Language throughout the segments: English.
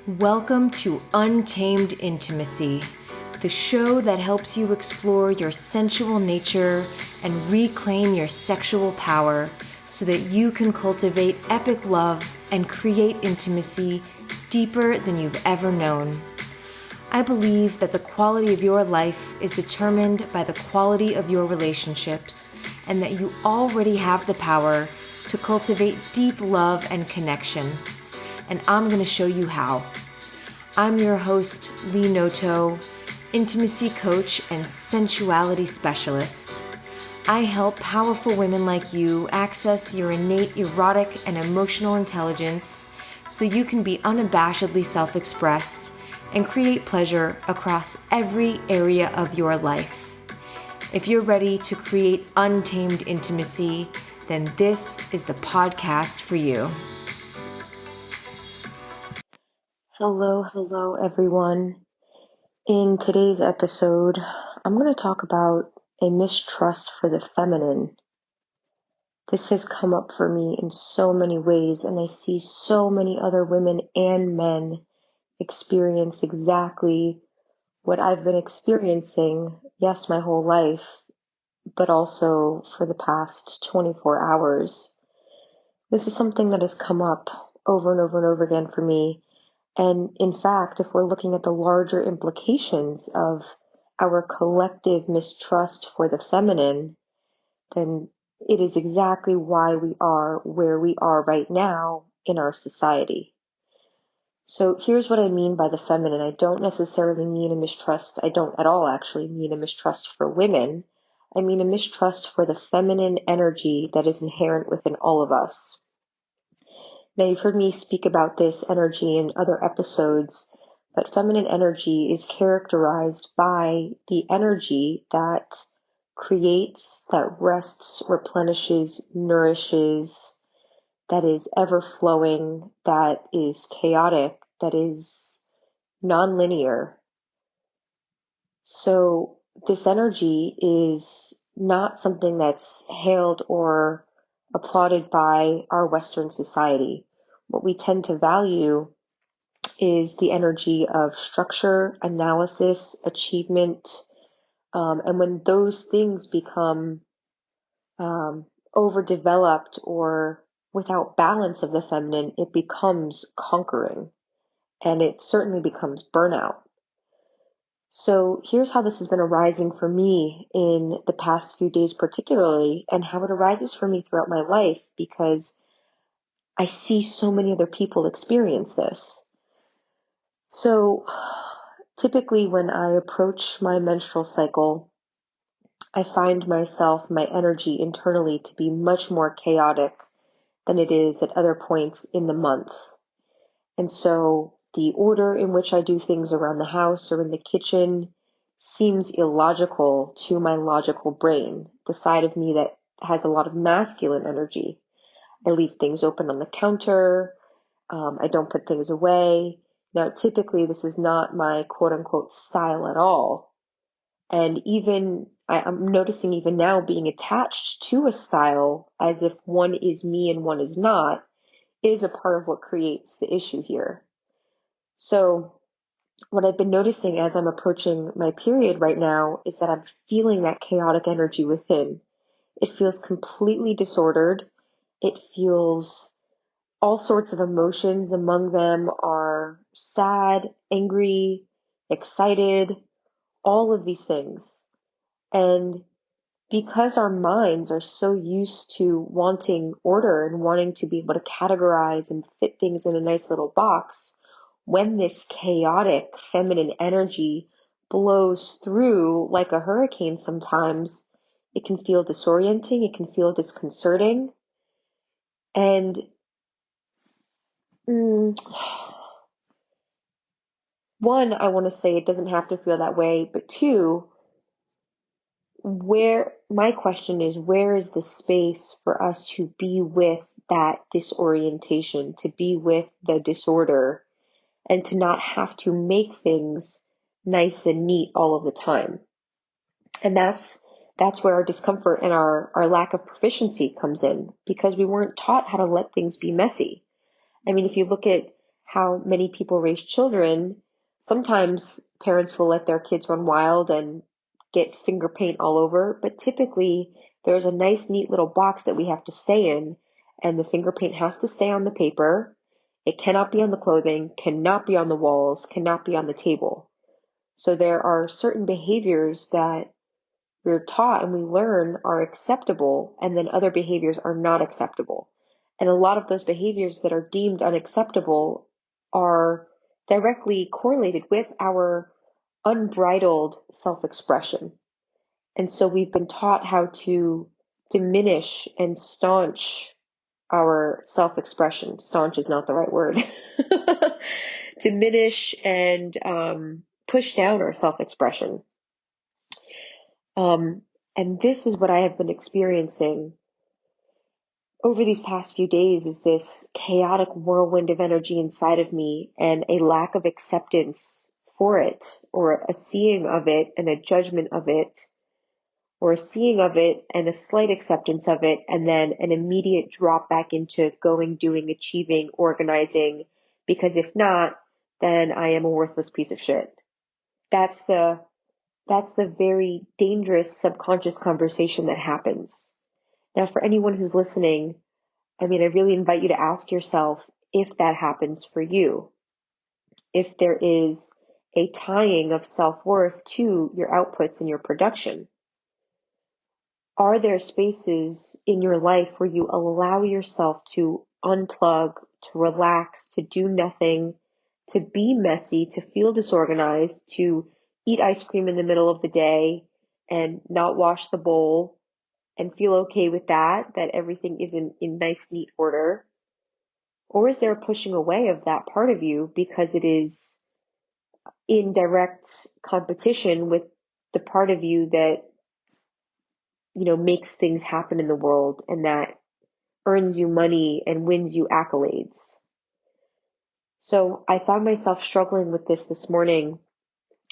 Welcome to Untamed Intimacy, the show that helps you explore your sensual nature and reclaim your sexual power so that you can cultivate epic love and create intimacy deeper than you've ever known. I believe that the quality of your life is determined by the quality of your relationships, and that you already have the power to cultivate deep love and connection. And I'm going to show you how. I'm your host, Lee Noto, intimacy coach and sensuality specialist. I help powerful women like you access your innate erotic and emotional intelligence so you can be unabashedly self-expressed and create pleasure across every area of your life. If you're ready to create untamed intimacy, then this is the podcast for you. Hello, everyone. In today's episode, I'm going to talk about a mistrust for the feminine. This has come up for me in so many ways, and I see so many other women and men experience exactly what I've been experiencing, yes, my whole life, but also for the past 24 hours. This is something that has come up over and over and over again for me. And in fact, if we're looking at the larger implications of our collective mistrust for the feminine, then it is exactly why we are where we are right now in our society. So here's what I mean by the feminine. I don't necessarily mean a mistrust. I don't at all actually mean a mistrust for women. I mean a mistrust for the feminine energy that is inherent within all of us. Now, you've heard me speak about this energy in other episodes, but feminine energy is characterized by the energy that creates, that rests, replenishes, nourishes, that is ever-flowing, that is chaotic, that is non-linear. So this energy is not something that's hailed or applauded by our Western society. What we tend to value is the energy of structure, analysis, achievement, and when those things become overdeveloped or without balance of the feminine, it becomes conquering, and it certainly becomes burnout. So here's how this has been arising for me in the past few days particularly, and how it arises for me throughout my life, because I see so many other people experience this. So typically when I approach my menstrual cycle, I find myself, my energy internally to be much more chaotic than it is at other points in the month. And so the order in which I do things around the house or in the kitchen seems illogical to my logical brain, the side of me that has a lot of masculine energy. I leave things open on the counter. I don't put things away. Now, typically, this is not my quote unquote style at all. And even I'm noticing even now being attached to a style as if one is me and one is not is a part of what creates the issue here. So what I've been noticing as I'm approaching my period right now is that I'm feeling that chaotic energy within. It feels completely disordered. It feels all sorts of emotions. Among them are sad, angry, excited, all of these things. And because our minds are so used to wanting order and wanting to be able to categorize and fit things in a nice little box, when this chaotic feminine energy blows through like a hurricane sometimes, it can feel disorienting, it can feel disconcerting. And one, I want to say it doesn't have to feel that way, but two, my question is, where is the space for us to be with that disorientation, to be with the disorder, and to not have to make things nice and neat all of the time? And that's where our discomfort and our lack of proficiency comes in, because we weren't taught how to let things be messy. I mean, if you look at how many people raise children, sometimes parents will let their kids run wild and get finger paint all over, but typically there's a nice, neat little box that we have to stay in, and the finger paint has to stay on the paper. It cannot be on the clothing, cannot be on the walls, cannot be on the table. So there are certain behaviors that we're taught and we learn are acceptable, and then other behaviors are not acceptable. And a lot of those behaviors that are deemed unacceptable are directly correlated with our unbridled self-expression. And so we've been taught how to diminish and staunch our self-expression. Staunch is not the right word. Diminish and push down our self-expression. And this is what I have been experiencing over these past few days, is this chaotic whirlwind of energy inside of me and a lack of acceptance for it, or a seeing of it and a judgment of it, or a seeing of it and a slight acceptance of it, and then an immediate drop back into going, doing, achieving, organizing, because if not, then I am a worthless piece of shit. That's the very dangerous subconscious conversation that happens. Now, for anyone who's listening, I really invite you to ask yourself if that happens for you. If there is a tying of self-worth to your outputs and your production. Are there spaces in your life where you allow yourself to unplug, to relax, to do nothing, to be messy, to feel disorganized, to eat ice cream in the middle of the day and not wash the bowl and feel okay with that everything is in nice, neat order? Or is there a pushing away of that part of you because it is in direct competition with the part of you that, makes things happen in the world and that earns you money and wins you accolades? So I found myself struggling with this morning.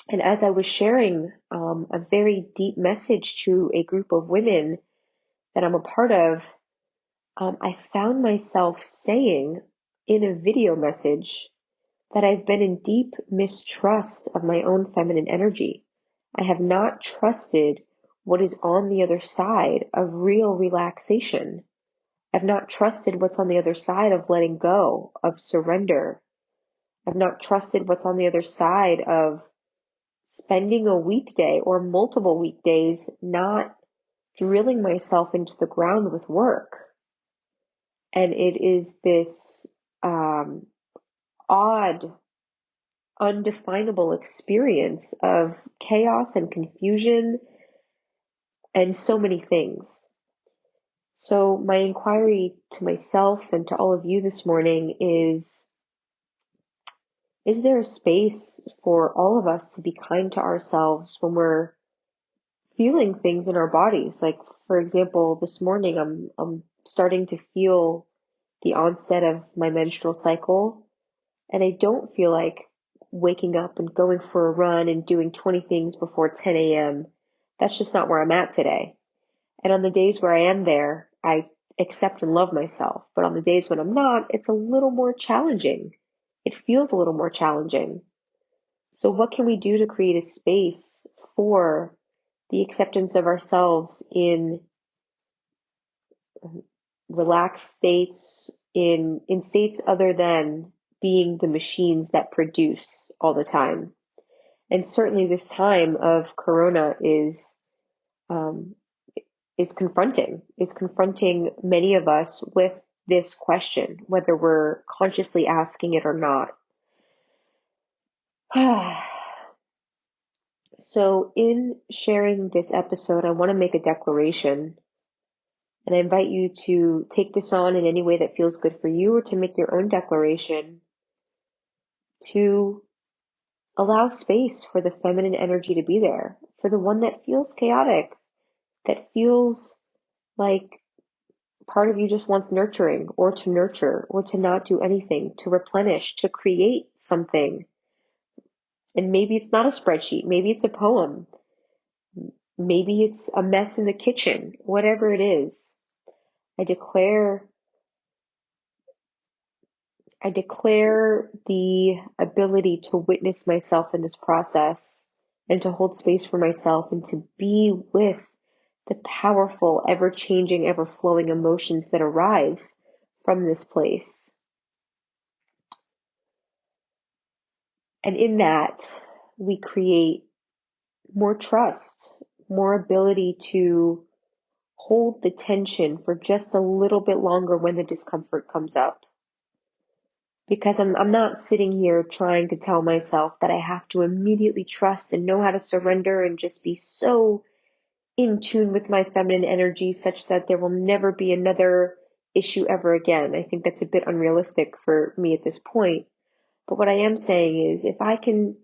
And as I was sharing a very deep message to a group of women that I'm a part of, I found myself saying in a video message that I've been in deep mistrust of my own feminine energy. I have not trusted what is on the other side of real relaxation. I've not trusted what's on the other side of letting go, of surrender. I've not trusted what's on the other side of spending a weekday or multiple weekdays not drilling myself into the ground with work. And it is this odd, undefinable experience of chaos and confusion and so many things. So my inquiry to myself and to all of you this morning is there a space for all of us to be kind to ourselves when we're feeling things in our bodies? Like, for example, this morning I'm starting to feel the onset of my menstrual cycle, and I don't feel like waking up and going for a run and doing 20 things before 10 a.m. That's just not where I'm at today. And on the days where I am there, I accept and love myself. But on the days when I'm not, it's a little more challenging. It feels a little more challenging. So what can we do to create a space for the acceptance of ourselves in relaxed states, in states other than being the machines that produce all the time? And certainly this time of Corona is confronting many of us with this question, whether we're consciously asking it or not. So in sharing this episode, I want to make a declaration, and I invite you to take this on in any way that feels good for you, or to make your own declaration to allow space for the feminine energy to be there, for the one that feels chaotic, that feels like part of you just wants nurturing, or to nurture, or to not do anything, to replenish, to create something. And maybe it's not a spreadsheet, maybe it's a poem, maybe it's a mess in the kitchen, whatever it is. I declare I declare the ability to witness myself in this process and to hold space for myself and to be with the powerful, ever-changing, ever-flowing emotions that arise from this place. And in that, we create more trust, more ability to hold the tension for just a little bit longer when the discomfort comes up. Because I'm not sitting here trying to tell myself that I have to immediately trust and know how to surrender and just be so in tune with my feminine energy such that there will never be another issue ever again. I think that's a bit unrealistic for me at this point. But what I am saying is if I can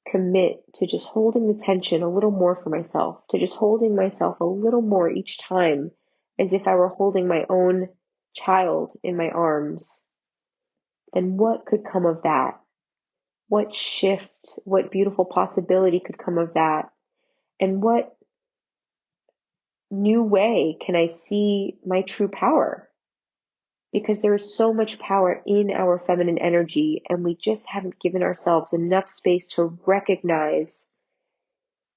commit to just holding the tension a little more for myself, to just holding myself a little more each time, as if I were holding my own child in my arms, then what could come of that? What shift, what beautiful possibility could come of that? And what new way can I see my true power? Because there is so much power in our feminine energy, and we just haven't given ourselves enough space to recognize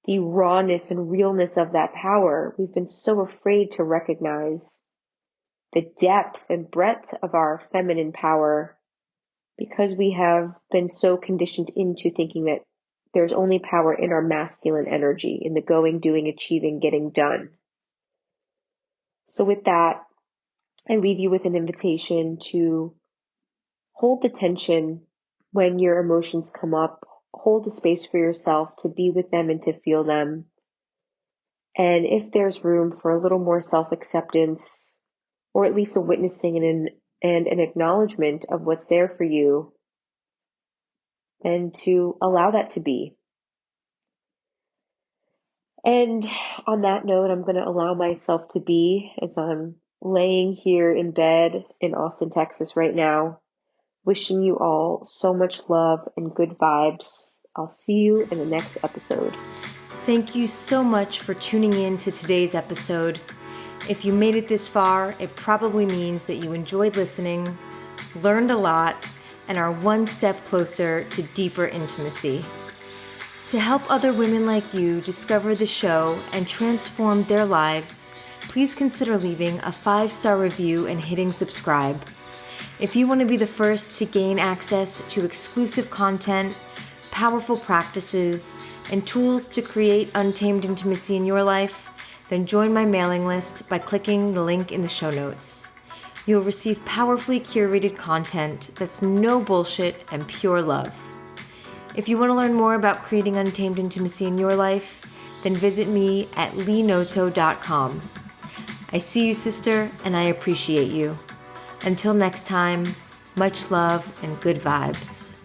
the rawness and realness of that power. We've been so afraid to recognize the depth and breadth of our feminine power because we have been so conditioned into thinking that there's only power in our masculine energy, in the going, doing, achieving, getting done. So with that, I leave you with an invitation to hold the tension when your emotions come up. Hold a space for yourself to be with them and to feel them. And if there's room for a little more self-acceptance, or at least a witnessing and an acknowledgement of what's there for you, then to allow that to be. And on that note, I'm going to allow myself to be as I'm laying here in bed in Austin, Texas right now, wishing you all so much love and good vibes. I'll see you in the next episode. Thank you so much for tuning in to today's episode. If you made it this far, it probably means that you enjoyed listening, learned a lot, and are one step closer to deeper intimacy. To help other women like you discover the show and transform their lives, please consider leaving a 5-star review and hitting subscribe. If you want to be the first to gain access to exclusive content, powerful practices, and tools to create untamed intimacy in your life, then join my mailing list by clicking the link in the show notes. You'll receive powerfully curated content that's no bullshit and pure love. If you want to learn more about creating untamed intimacy in your life, then visit me at leenoto.com. I see you, sister, and I appreciate you. Until next time, much love and good vibes.